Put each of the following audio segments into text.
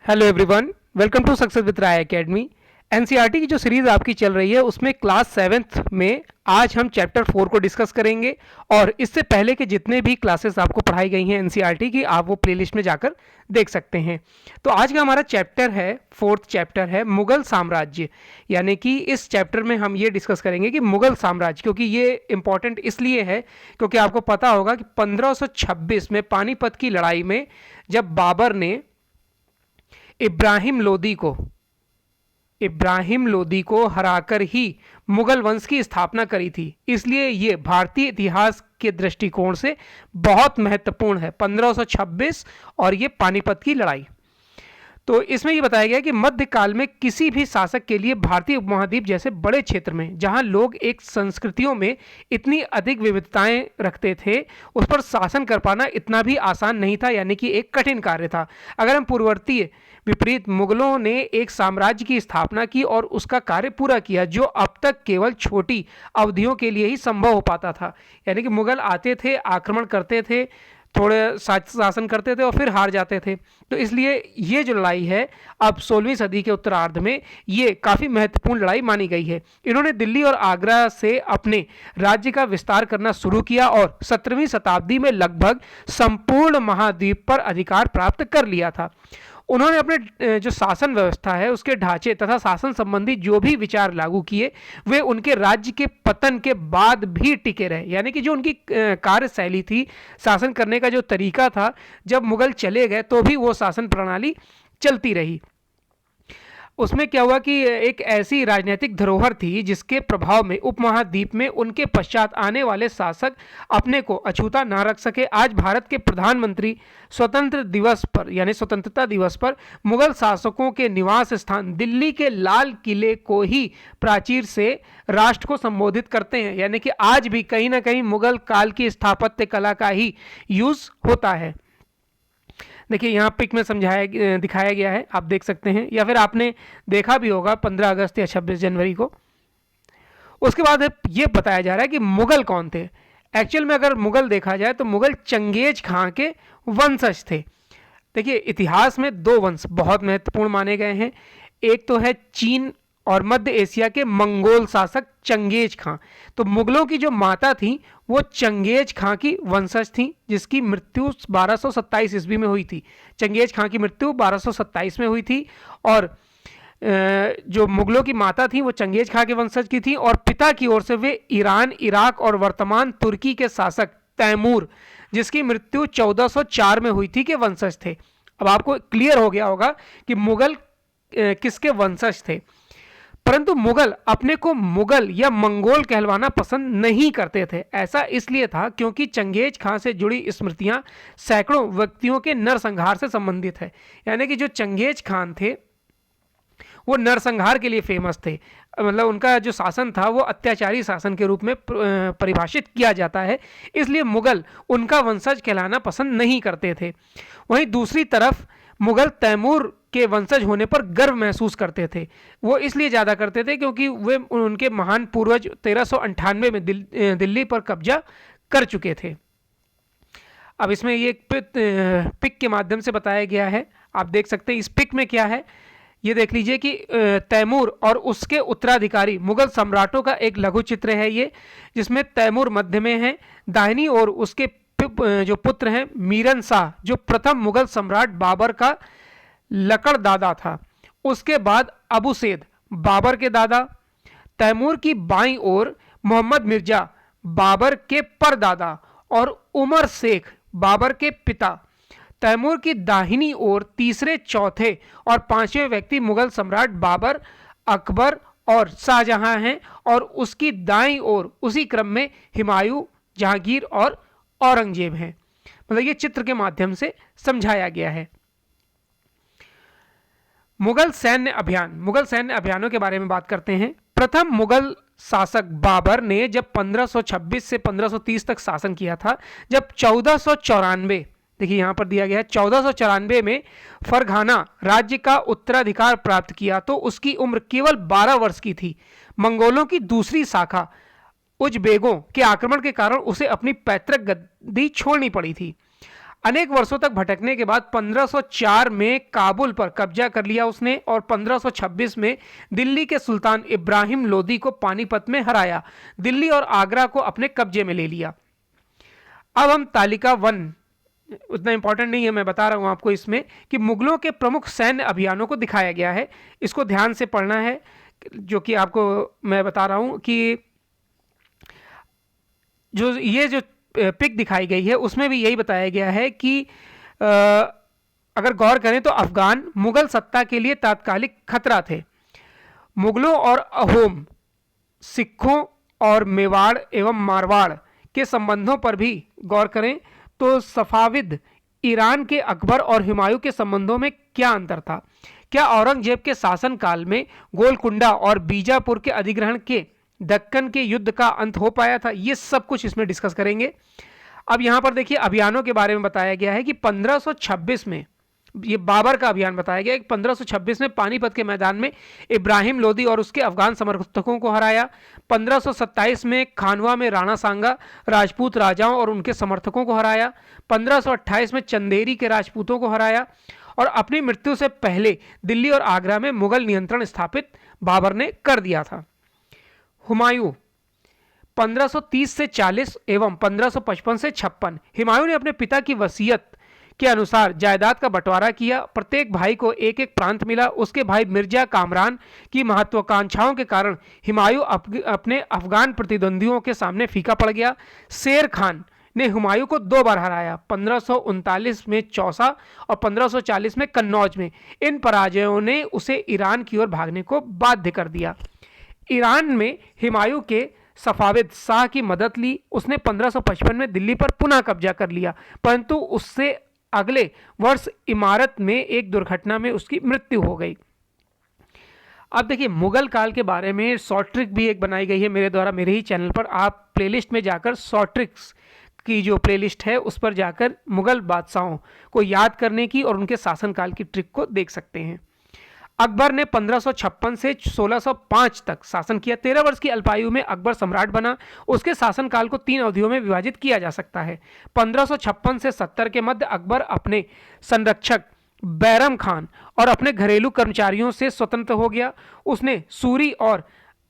Hello everyone, welcome to success with Rai academy. NCERT की जो series आपकी चल रही है उसमें क्लास सेवेंथ में आज हम चैप्टर 4 को डिस्कस करेंगे। और इससे पहले के जितने भी क्लासेस आपको पढ़ाई गई हैं एनसीईआरटी की, आप वो प्लेलिस्ट में जाकर देख सकते हैं। तो आज का हमारा चैप्टर है, फोर्थ चैप्टर है मुगल साम्राज्य। यानी कि इस चैप्टर में हम ये डिस्कस करेंगे कि मुगल साम्राज्य, क्योंकि ये इंपॉर्टेंट इसलिए है क्योंकि आपको पता होगा कि 1526 में पानीपत की लड़ाई में जब बाबर ने इब्राहिम लोदी को हराकर ही मुगल वंश की स्थापना करी थी। इसलिए ये भारतीय इतिहास के दृष्टिकोण से बहुत महत्वपूर्ण है, 1526 और ये पानीपत की लड़ाई। तो इसमें यह बताया गया कि मध्यकाल में किसी भी शासक के लिए भारतीय उपमहाद्वीप जैसे बड़े क्षेत्र में जहां लोग एक संस्कृतियों में इतनी अधिक विविधताएं रखते थे, उस पर शासन कर पाना इतना भी आसान नहीं था, यानी कि एक कठिन कार्य था। अगर हम पूर्ववर्ती विपरीत मुगलों ने एक साम्राज्य की स्थापना की और उसका कार्य पूरा किया जो अब तक केवल छोटी अवधियों के लिए ही संभव हो पाता था। यानी कि मुगल आते थे, आक्रमण करते थे, थोड़े शासन करते थे और फिर हार जाते थे। तो इसलिए ये जो लड़ाई है अब 16वीं सदी के उत्तरार्ध में ये काफ़ी महत्वपूर्ण लड़ाई मानी गई है। इन्होंने दिल्ली और आगरा से अपने राज्य का विस्तार करना शुरू किया और 17वीं शताब्दी में लगभग संपूर्ण महाद्वीप पर अधिकार प्राप्त कर लिया था। उन्होंने अपने जो शासन व्यवस्था है उसके ढांचे तथा शासन संबंधी जो भी विचार लागू किए वे उनके राज्य के पतन के बाद भी टिके रहे। यानी कि जो उनकी कार्यशैली थी, शासन करने का जो तरीका था, जब मुगल चले गए तो भी वो शासन प्रणाली चलती रही। उसमें क्या हुआ कि एक ऐसी राजनीतिक धरोहर थी जिसके प्रभाव में उपमहाद्वीप में उनके पश्चात आने वाले शासक अपने को अछूता ना रख सके। आज भारत के प्रधानमंत्री स्वतंत्र दिवस पर यानी स्वतंत्रता दिवस पर मुगल शासकों के निवास स्थान दिल्ली के लाल किले को ही प्राचीर से राष्ट्र को संबोधित करते हैं। यानी कि आज भी कहीं ना कहीं मुगल काल की स्थापत्य कला का ही यूज होता है। देखिए यहाँ पिक में समझाया दिखाया गया है, आप देख सकते हैं, या फिर आपने देखा भी होगा 15 अगस्त या 26 जनवरी को। उसके बाद ये बताया जा रहा है कि मुगल कौन थे। एक्चुअल में अगर मुगल देखा जाए तो मुगल चंगेज खां के वंशज थे। देखिए इतिहास में दो वंश बहुत महत्वपूर्ण माने गए हैं। एक तो है चीन और मध्य एशिया के मंगोल शासक चंगेज खां। तो मुगलों की जो माता थी वो चंगेज खां की वंशज थी, जिसकी मृत्यु 1227 ईस्वी में हुई थी। चंगेज खां की मृत्यु 1227 में हुई थी और जो मुगलों की माता थी वो चंगेज खां के वंशज की थी और पिता की ओर से वे ईरान, इराक और वर्तमान तुर्की के शासक तैमूर, जिसकी मृत्यु 1404 में हुई थी, के वंशज थे। अब आपको क्लियर हो गया होगा कि मुगल किसके वंशज थे। परंतु मुगल अपने को मुगल या मंगोल कहलवाना पसंद नहीं करते थे। ऐसा इसलिए था क्योंकि चंगेज खां से जुड़ी स्मृतियां सैकड़ों व्यक्तियों के नरसंहार से संबंधित है। यानी कि जो चंगेज खान थे वो नरसंहार के लिए फेमस थे। मतलब उनका जो शासन था वो अत्याचारी शासन के रूप में परिभाषित किया जाता है, इसलिए मुगल उनका वंशज कहलाना पसंद नहीं करते थे। वहीं दूसरी तरफ मुगल तैमूर के वंशज होने पर गर्व महसूस करते थे। वो इसलिए ज़्यादा करते थे क्योंकि वे उनके महान पूर्वज 1398 में दिल्ली पर कब्जा कर चुके थे। अब इसमें ये पिक के माध्यम से बताया गया है, आप देख सकते हैं। इस पिक में क्या है ये देख लीजिए कि तैमूर और उसके उत्तराधिकारी मुगल सम्राटों का एक लघु चित्र है ये, जिसमें तैमूर मध्य में है। दाहिनी ओर उसके जो पुत्र हैं मीरन शाह, जो प्रथम मुगल सम्राट बाबर का लकड़ दादा था। उसके बाद अबू सैद, बाबर के दादा। तैमूर की बाईं ओर मोहम्मद मिर्जा, बाबर के परदादा, और उमर शेख, बाबर के पिता। तैमूर की दाहिनी ओर तीसरे, चौथे और पांचवें व्यक्ति मुगल सम्राट बाबर, अकबर और शाहजहां हैं और उसकी दाईं ओर उसी क्रम में हुमायूं, जहांगीर और औरंगजेब हैं। मतलब ये चित्र के माध्यम से समझाया गया है। मुगल सैन्य अभियानों के बारे में बात करते हैं। प्रथम मुगल शासक बाबर ने जब 1526 से 1530 तक शासन किया था, जब 1494, देखिए यहां पर दिया गया है, 1494 में फरघाना राज्य का उत्तराधिकार प्राप्त किया तो उसकी उम्र केवल 12 वर्ष की थी। मंगोलों की दूसरी शाखा उजबेगों के आक्रमण के कारण उसे अपनी पैतृक गद्दी छोड़नी पड़ी थी। अनेक वर्षों तक भटकने के बाद 1504 में काबुल पर कब्जा कर लिया उसने और 1526 में दिल्ली के सुल्तान इब्राहिम लोदी को पानीपत में हराया, दिल्ली और आगरा को अपने कब्जे में ले लिया। अब हम तालिका 1, उतना इंपॉर्टेंट नहीं है, मैं बता रहा हूं आपको इसमें कि मुगलों के प्रमुख सैन्य अभियानों को दिखाया गया है, इसको ध्यान से पढ़ना है। जो कि आपको मैं बता रहा हूं कि जो पिक दिखाई गई है उसमें भी यही बताया गया है कि अगर गौर करें तो अफगान मुगल सत्ता के लिए तात्कालिक खतरा थे। मुगलों और अहोम, सिखों और मेवाड़ एवं मारवाड़ के संबंधों पर भी गौर करें तो सफाविद ईरान के अकबर और हुमायूं के संबंधों में क्या अंतर था? क्या औरंगजेब के शासनकाल में गोलकुंडा और बीजापुर के अधिग्रहण के दक्कन के युद्ध का अंत हो पाया था? ये सब कुछ इसमें डिस्कस करेंगे। अब यहां पर देखिए अभियानों के बारे में बताया गया है कि 1526 में ये बाबर का अभियान बताया गया है कि 1526 में पानीपत के मैदान में इब्राहिम लोदी और उसके अफगान समर्थकों को हराया। 1527 में खानवा में राणा सांगा राजपूत राजाओं और उनके समर्थकों को हराया। 1528 में चंदेरी के राजपूतों को हराया और अपनी मृत्यु से पहले दिल्ली और आगरा में मुगल नियंत्रण स्थापित बाबर ने कर दिया था। हुमायूं 1530 से 40 एवं 1555 से 56। हुमायूं ने अपने पिता की वसीयत के अनुसार जायदाद का बंटवारा किया। प्रत्येक भाई को एक एक प्रांत मिला। उसके भाई मिर्जा कामरान की महत्वाकांक्षाओं के कारण हुमायूं अपने अफगान प्रतिद्वंदियों के सामने फीका पड़ गया। शेर खान ने हुमायूं को 2 बार हराया, 1539 में चौसा और 1540 में कन्नौज में। इन पराजयों ने उसे ईरान की ओर भागने को बाध्य कर दिया। ईरान में हुमायूं के सफाविद शाह की मदद ली। उसने 1555 में दिल्ली पर पुनः कब्जा कर लिया, परंतु उससे अगले वर्ष इमारत में एक दुर्घटना में उसकी मृत्यु हो गई। अब देखिए मुगल काल के बारे में शॉर्ट ट्रिक भी एक बनाई गई है मेरे द्वारा, मेरे ही चैनल पर। आप प्लेलिस्ट में जाकर शॉर्ट ट्रिक्स की जो प्लेलिस्ट है उस पर जाकर मुगल बादशाहों को याद करने की और उनके शासनकाल की ट्रिक को देख सकते हैं। अकबर ने 1556 से 1605 तक शासन किया। 13 वर्ष की अल्पायु में अकबर सम्राट बना। उसके शासनकाल को 3 अवधियों में विभाजित किया जा सकता है। 1556 से 70 के मध्य अकबर अपने संरक्षक बैरम खान और अपने घरेलू कर्मचारियों से स्वतंत्र हो गया। उसने सूरी और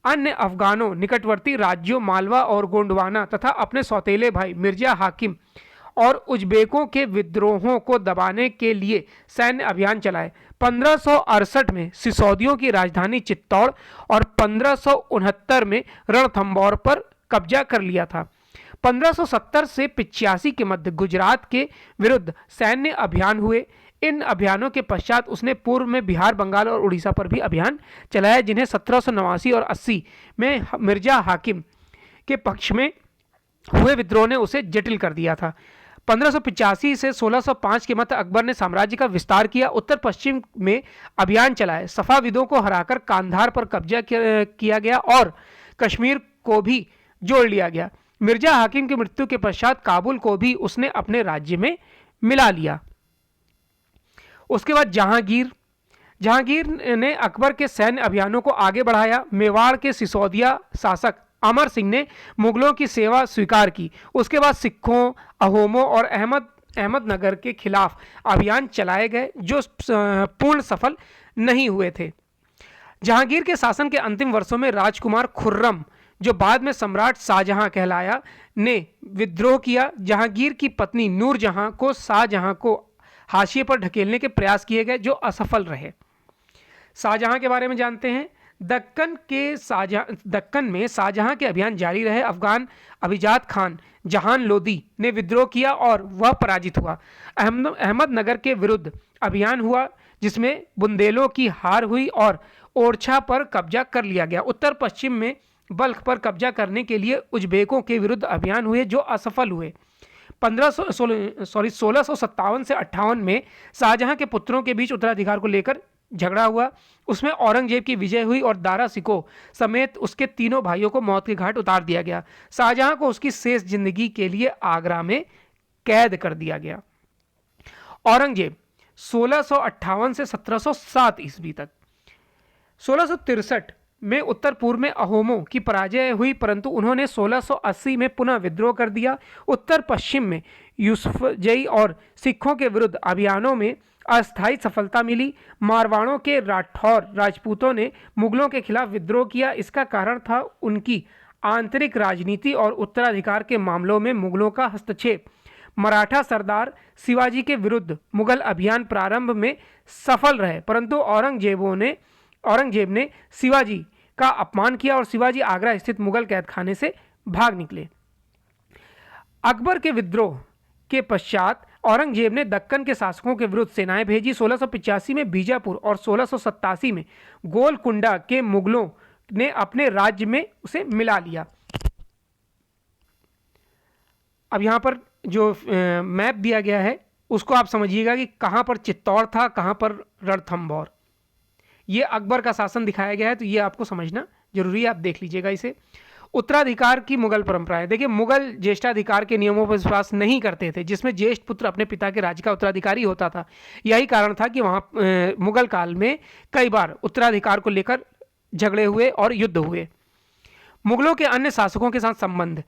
अन्य अफगानों, निकटवर्ती राज्यों मालवा और गोंडवाना तथा अपने सौतेले भाई मिर्जा हाकिम और उज्बेकों के विद्रोहों को दबाने के लिए सैन्य अभियान चलाए। 1568 में सिसोदियों की राजधानी चित्तौड़ और 1569 में रणथंभौर पर कब्जा कर लिया था। 1570 से 85 के मध्य गुजरात के विरुद्ध सैन्य अभियान हुए। इन अभियानों के पश्चात उसने पूर्व में बिहार, बंगाल और उड़ीसा पर भी अभियान चलाया, जिन्हें 1789 और 80 में मिर्जा हाकिम के पक्ष में हुए विद्रोह ने उसे जटिल कर दिया था। 1585 से 1605 के मध्य अकबर ने साम्राज्य का विस्तार किया। उत्तर पश्चिम में अभियान चलाए। सफाविदों को हराकर कांधार पर कब्जा किया गया और कश्मीर को भी जोड़ लिया गया। मिर्जा हाकिम की मृत्यु के पश्चात काबुल को भी उसने अपने राज्य में मिला लिया। उसके बाद जहांगीर ने अकबर के सैन्य अभियानों को आगे बढ़ाया। मेवाड़ के सिसोदिया शासक अमर सिंह ने मुगलों की सेवा स्वीकार की। उसके बाद सिखों, अहोमों और अहमदनगर के खिलाफ अभियान चलाए गए जो पूर्ण सफल नहीं हुए थे। जहांगीर के शासन के अंतिम वर्षों में राजकुमार खुर्रम, जो बाद में सम्राट शाहजहां कहलाया, ने विद्रोह किया। जहांगीर की पत्नी नूरजहां को शाहजहां को हाशिए पर ढकेलने के प्रयास किए गए जो असफल रहे। शाहजहां के बारे में जानते हैं। दक्कन में शाहजहां के अभियान जारी रहे। अफगान अभिजात खान जहान लोदी ने विद्रोह किया और वह पराजित हुआ। अहमदनगर के विरुद्ध अभियान हुआ जिसमें बुंदेलों की हार हुई और ओरछा पर कब्जा कर लिया गया। उत्तर पश्चिम में बल्ख पर कब्जा करने के लिए उज्बेकों के विरुद्ध अभियान हुए जो असफल हुए। 1657 से 58 में शाहजहां के पुत्रों के बीच उत्तराधिकार को लेकर झगड़ा हुआ। उसमें औरंगजेब की विजय हुई और दारा सिकोह समेत उसके तीनों भाइयों को मौत के घाट उतार दिया गया। शाहजहां को उसकी शेष जिंदगी के लिए आगरा में कैद कर दिया गया। औरंगजेब 1658 से 1707 ईस्वी तक। 1663 में उत्तर पूर्व में अहोमों की पराजय हुई, परंतु उन्होंने 1680 में पुनः विद्रोह कर दिया। उत्तर पश्चिम में यूसुफजई और सिखों के विरुद्ध अभियानों में अस्थायी सफलता मिली। मारवाड़ों के राठौर राजपूतों ने मुगलों के खिलाफ विद्रोह किया। इसका कारण था उनकी आंतरिक राजनीति और उत्तराधिकार के मामलों में मुगलों का हस्तक्षेप। मराठा सरदार शिवाजी के विरुद्ध मुगल अभियान प्रारंभ में सफल रहे, परंतु औरंगजेब ने शिवाजी का अपमान किया और शिवाजी आगरा स्थित मुगल कैदखाने से भाग निकले। अकबर के विद्रोह के पश्चात औरंगजेब ने दक्कन के शासकों के विरुद्ध सेनाएं भेजी। 1685 में बीजापुर और 1687 में गोलकुंडा के मुगलों ने अपने राज्य में उसे मिला लिया। अब यहाँ पर जो मैप दिया गया है उसको आप समझिएगा कि कहाँ पर चित्तौड़ था, कहाँ पर रणथंभौर। ये अकबर का शासन दिखाया गया है, तो ये आपको समझना जरूरी है, आप देख लीजिएगा इसे। उत्तराधिकार की मुगल परंपराएं। देखिए, मुगल ज्येष्ठाधिकार के नियमों पर विश्वास नहीं करते थे, जिसमें ज्येष्ठ पुत्र अपने पिता के राज्य का उत्तराधिकारी होता था। यही कारण था कि वहाँ मुगल काल में कई बार उत्तराधिकार को लेकर झगड़े हुए और युद्ध हुए। मुगलों के अन्य शासकों के साथ संबंध।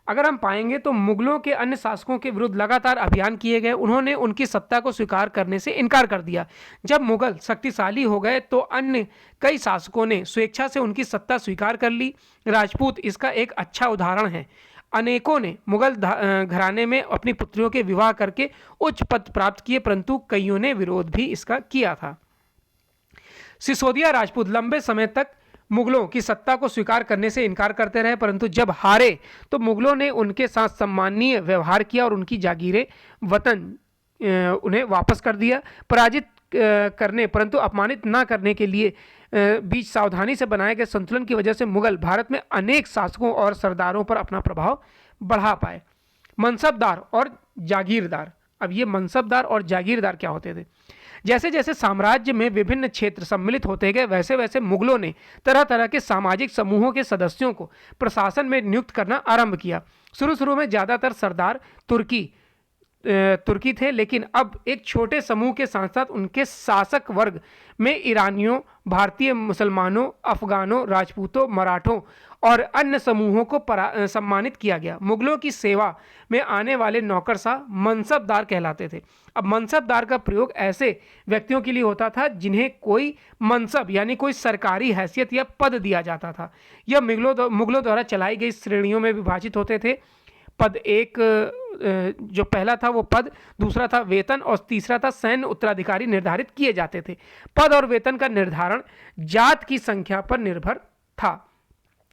अगर हम पाएंगे तो मुगलों के अन्य शासकों के विरुद्ध लगातार अभियान किए गए। उन्होंने उनकी सत्ता को स्वीकार करने से इनकार कर दिया। जब मुगल शक्तिशाली हो गए तो अन्य कई शासकों ने स्वेच्छा से उनकी सत्ता स्वीकार कर ली। राजपूत इसका एक अच्छा उदाहरण है। अनेकों ने मुगल घराने में अपनी पुत्रियों के विवाह करके उच्च पद प्राप्त किए, परंतु कईयों ने विरोध भी इसका किया था। सिसोदिया राजपूत लंबे समय तक मुगलों की सत्ता को स्वीकार करने से इनकार करते रहे, परंतु जब हारे तो मुगलों ने उनके साथ सम्माननीय व्यवहार किया और उनकी जागीरें वतन उन्हें वापस कर दिया। पराजित करने परंतु अपमानित न करने के लिए बीच सावधानी से बनाए गए संतुलन की वजह से मुगल भारत में अनेक शासकों और सरदारों पर अपना प्रभाव बढ़ा पाए। मनसबदार और जागीरदार। अब ये मनसबदार और जागीरदार क्या होते थे? जैसे जैसे साम्राज्य में विभिन्न क्षेत्र सम्मिलित होते गए, वैसे वैसे मुगलों ने तरह तरह के सामाजिक समूहों के सदस्यों को प्रशासन में नियुक्त करना आरंभ किया। शुरू शुरू में ज़्यादातर सरदार तुर्की थे, लेकिन अब एक छोटे समूह के साथ साथ उनके शासक वर्ग में ईरानियों, भारतीय मुसलमानों, अफगानों, राजपूतों, मराठों और अन्य समूहों को सम्मानित किया गया। मुगलों की सेवा में आने वाले नौकरशाह मनसबदार कहलाते थे। अब मनसबदार का प्रयोग ऐसे व्यक्तियों के लिए होता था जिन्हें कोई मनसब यानी कोई सरकारी हैसियत या पद दिया जाता था। यह मुगलों द्वारा चलाई गई श्रेणियों में विभाजित होते थे। पद एक जो पहला था वो पद, दूसरा था वेतन और तीसरा था सैन्य उत्तराधिकारी निर्धारित किए जाते थे। पद और वेतन का निर्धारण जात की संख्या पर निर्भर था।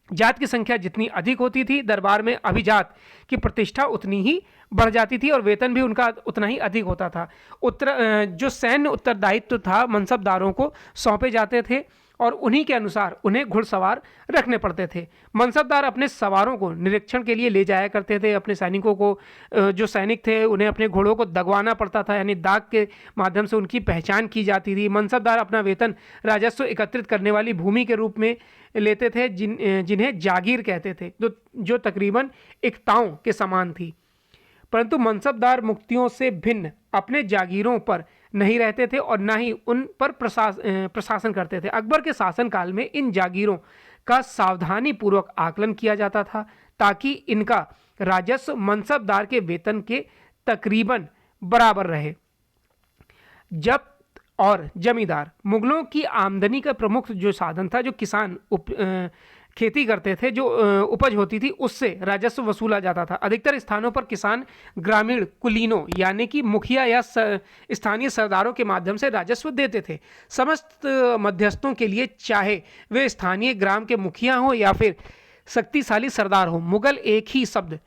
जात की संख्या जितनी अधिक होती थी, दरबार में अभिजात की प्रतिष्ठा उतनी ही बढ़ जाती थी और वेतन भी उनका उतना ही अधिक होता था। जो सैन्य उत्तरदायित्व था मनसबदारों को सौंपे जाते थे और उन्हीं के अनुसार उन्हें घुड़सवार रखने पड़ते थे। मनसबदार अपने सवारों को निरीक्षण के लिए ले जाया करते थे। अपने सैनिकों को, जो सैनिक थे उन्हें अपने घोड़ों को दगवाना पड़ता था, यानी दाग के माध्यम से उनकी पहचान की जाती थी। मनसबदार अपना वेतन राजस्व एकत्रित करने वाली भूमि के रूप में लेते थे, जिन्हें जागीर कहते थे, जो तकरीबन इक्ताओं के समान थी। परंतु मनसबदार मुक्तियों से भिन्न अपने जागीरों पर नहीं रहते थे और न ही उन पर प्रशासन करते थे। अकबर के शासनकाल में इन जागीरों का सावधानी पूर्वक आकलन किया जाता था ताकि इनका राजस्व मनसबदार के वेतन के तकरीबन बराबर रहे। जब्त और जमींदार। मुगलों की आमदनी का प्रमुख जो साधन था, जो किसान खेती करते थे, जो उपज होती थी उससे राजस्व वसूला जाता था। अधिकतर स्थानों पर किसान ग्रामीण कुलीनों यानी कि मुखिया या स्थानीय सरदारों के माध्यम से राजस्व देते थे। समस्त मध्यस्थों के लिए, चाहे वे स्थानीय ग्राम के मुखिया हों या फिर शक्तिशाली सरदार हों, मुगल एक ही शब्द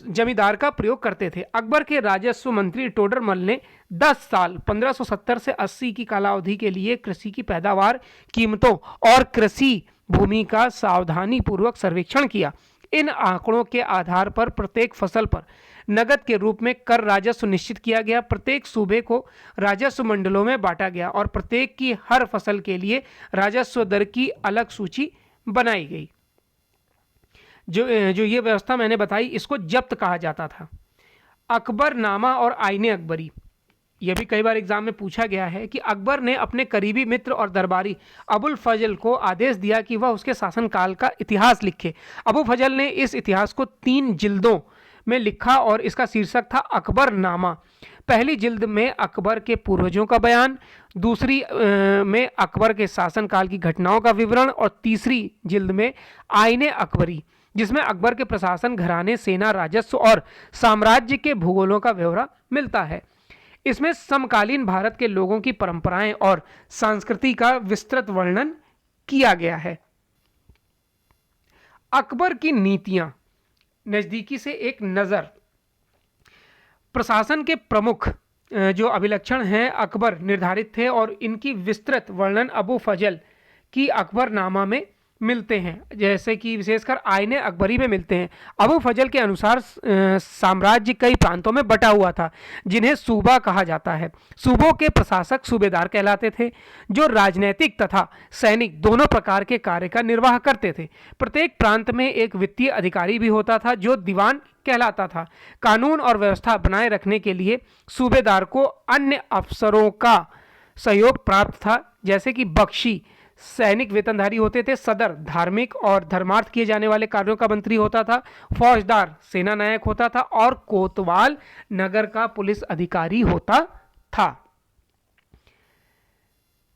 जमींदार का प्रयोग करते थे। अकबर के राजस्व मंत्री टोडरमल ने 10 साल 1570 से 80 की कालावधि के लिए कृषि की पैदावार, कीमतों और कृषि भूमि का सावधानी पूर्वक सर्वेक्षण किया। इन आंकड़ों के आधार पर प्रत्येक फसल पर नगद के रूप में कर राजस्व निश्चित किया गया। प्रत्येक सूबे को राजस्व मंडलों में बांटा गया और प्रत्येक की हर फसल के लिए राजस्व दर की अलग सूची बनाई गई। जो ये व्यवस्था मैंने बताई, इसको जब्त कहा जाता था। अकबरनामा और आईने अकबरी, यह भी कई बार एग्जाम में पूछा गया है कि अकबर ने अपने करीबी मित्र और दरबारी अबुल फजल को आदेश दिया कि वह उसके शासनकाल का इतिहास लिखे। अबू फजल ने इस इतिहास को 3 जिल्दों में लिखा और इसका शीर्षक था अकबर नामा। पहली जिल्द में अकबर के पूर्वजों का बयान, दूसरी में अकबर के शासनकाल की घटनाओं का विवरण और तीसरी जिल्द में आईने अकबरी, जिसमें अकबर के प्रशासन, घराने, सेना, राजस्व और साम्राज्य के भूगोलों का ब्यौरा मिलता है। इसमें समकालीन भारत के लोगों की परंपराएं और संस्कृति का विस्तृत वर्णन किया गया है। अकबर की नीतियां, नजदीकी से एक नज़र। प्रशासन के प्रमुख जो अभिलक्षण हैं अकबर निर्धारित थे और इनकी विस्तृत वर्णन अबू फजल की अकबरनामा में मिलते हैं, जैसे कि विशेषकर आईने अकबरी में मिलते हैं। अबू फजल के अनुसार साम्राज्य कई प्रांतों में बटा हुआ था जिन्हें सूबा कहा जाता है। सूबों के प्रशासक सूबेदार कहलाते थे, जो राजनैतिक तथा सैनिक दोनों प्रकार के कार्य का निर्वाह करते थे। प्रत्येक प्रांत में एक वित्तीय अधिकारी भी होता था जो दीवान कहलाता था। कानून और व्यवस्था बनाए रखने के लिए सूबेदार को अन्य अफसरों का सहयोग प्राप्त था, जैसे कि बख्शी सैनिक वेतनधारी होते थे, सदर धार्मिक और धर्मार्थ किए जाने वाले कार्यों का मंत्री होता था, फौजदार सेना नायक होता था और कोतवाल नगर का पुलिस अधिकारी होता था।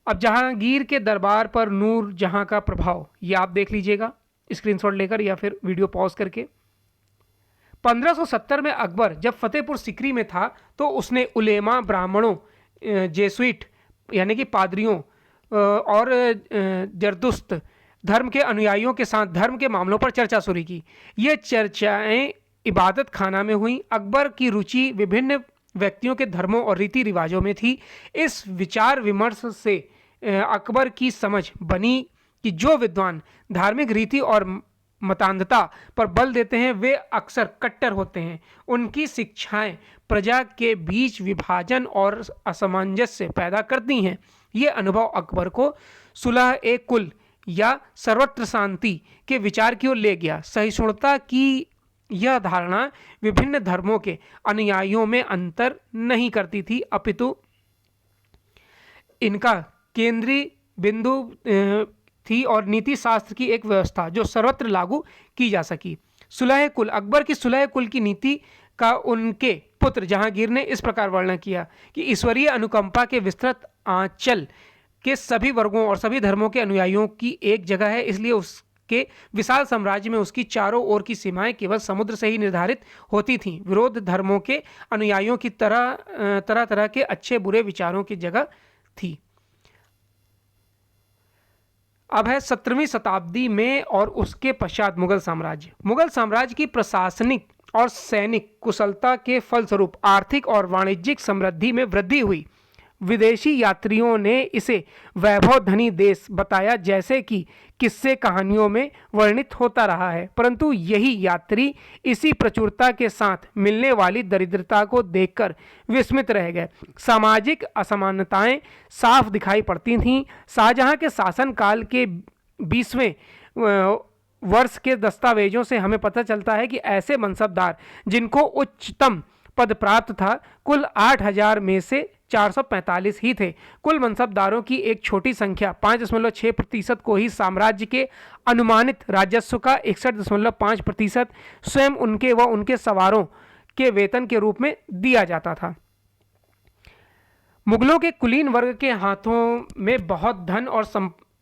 अब जहांगीर के दरबार पर नूर जहां का प्रभाव, ये आप देख लीजिएगा स्क्रीनशॉट लेकर या फिर वीडियो पॉज करके। 1570 में अकबर जब फतेहपुर सिकरी में था तो उसने उलेमा, ब्राह्मणों, जेसुइट यानी कि पादरियों और जरदुस्त धर्म के अनुयायियों के साथ धर्म के मामलों पर चर्चा शुरू की। ये चर्चाएं इबादत खाना में हुई। अकबर की रुचि विभिन्न व्यक्तियों के धर्मों और रीति रिवाजों में थी। इस विचार विमर्श से अकबर की समझ बनी कि जो विद्वान धार्मिक रीति और मतान्धता पर बल देते हैं वे अक्सर कट्टर होते हैं। उनकी शिक्षाएं प्रजा के बीच विभाजन और असमंजस्य पैदा करती हैं। ये अनुभव अकबर को सुलह ए कुल या सर्वत्र शांति के विचार की ओर ले गया। सहिष्णुता की यह धारणा विभिन्न धर्मों के अनुयायियों में अंतर नहीं करती थी, अपितु इनका केंद्रीय बिंदु थी और नीति शास्त्र की एक व्यवस्था जो सर्वत्र लागू की जा सकी। सुलह कुल, अकबर की सुलह कुल की नीति का उनके पुत्र जहांगीर ने इस प्रकार वर्णन किया कि ईश्वरीय अनुकंपा के विस्तृत आंचल के सभी वर्गों और सभी धर्मों के अनुयायियों की एक जगह है, इसलिए उसके विशाल साम्राज्य में उसकी चारों ओर की सीमाएं केवल समुद्र से ही निर्धारित होती थीं। विरोध धर्मों के अनुयायियों की तरह तरह के अच्छे बुरे विचारों की जगह थी। अब है 17वीं शताब्दी में और उसके पश्चात मुगल साम्राज्य। मुगल साम्राज्य की प्रशासनिक और सैनिक कुशलता के फलस्वरूप आर्थिक और वाणिज्यिक समृद्धि में वृद्धि हुई। विदेशी यात्रियों ने इसे वैभव धनी देश बताया, जैसे कि किस्से कहानियों में वर्णित होता रहा है, परंतु यही यात्री इसी प्रचुरता के साथ मिलने वाली दरिद्रता को देखकर विस्मित रह गए। सामाजिक असमानताएं साफ दिखाई पड़ती थीं। शाहजहां के शासनकाल के 20वें वर्ष के दस्तावेजों से हमें पता चलता है कि ऐसे मनसबदार जिनको उच्चतम पद प्राप्त था कुल 8000 में से 445 ही थे। कुल मनसबदारों की एक छोटी संख्या 5.6% को ही साम्राज्य के अनुमानित राजस्व का 61.5% स्वयं उनके व उनके सवारों के वेतन के रूप में दिया जाता था। मुगलों के कुलीन वर्ग के हाथों में बहुत धन और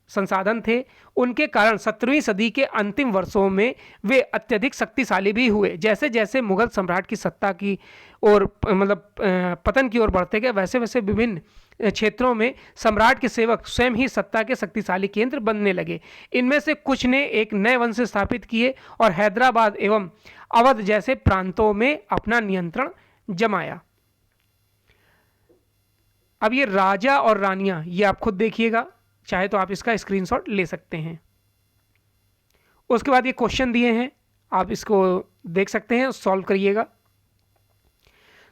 संसाधन थे। उनके कारण 17वीं सदी के अंतिम वर्षों में वे अत्यधिक शक्तिशाली भी हुए। जैसे जैसे मुगल सम्राट की सत्ता की ओर पतन की ओर बढ़ते गए, वैसे वैसे विभिन्न क्षेत्रों में सम्राट के सेवक स्वयं ही सत्ता के शक्तिशाली केंद्र बनने लगे। इनमें से कुछ ने एक नए वंश स्थापित किए और हैदराबाद एवं अवध जैसे प्रांतों में अपना नियंत्रण जमाया। अब ये राजा और रानियां, ये आप खुद देखिएगा, चाहे तो आप इसका स्क्रीनशॉट ले सकते हैं। उसके बाद ये क्वेश्चन दिए हैं, आप इसको देख सकते हैं, सॉल्व करिएगा।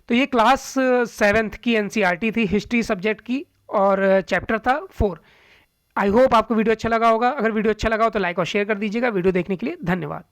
तो ये क्लास 7th की एनसीईआरटी थी, हिस्ट्री सब्जेक्ट की, और चैप्टर था 4। आई होप आपको वीडियो अच्छा लगा होगा। अगर वीडियो अच्छा लगा हो तो लाइक और शेयर कर दीजिएगा। वीडियो देखने के लिए धन्यवाद।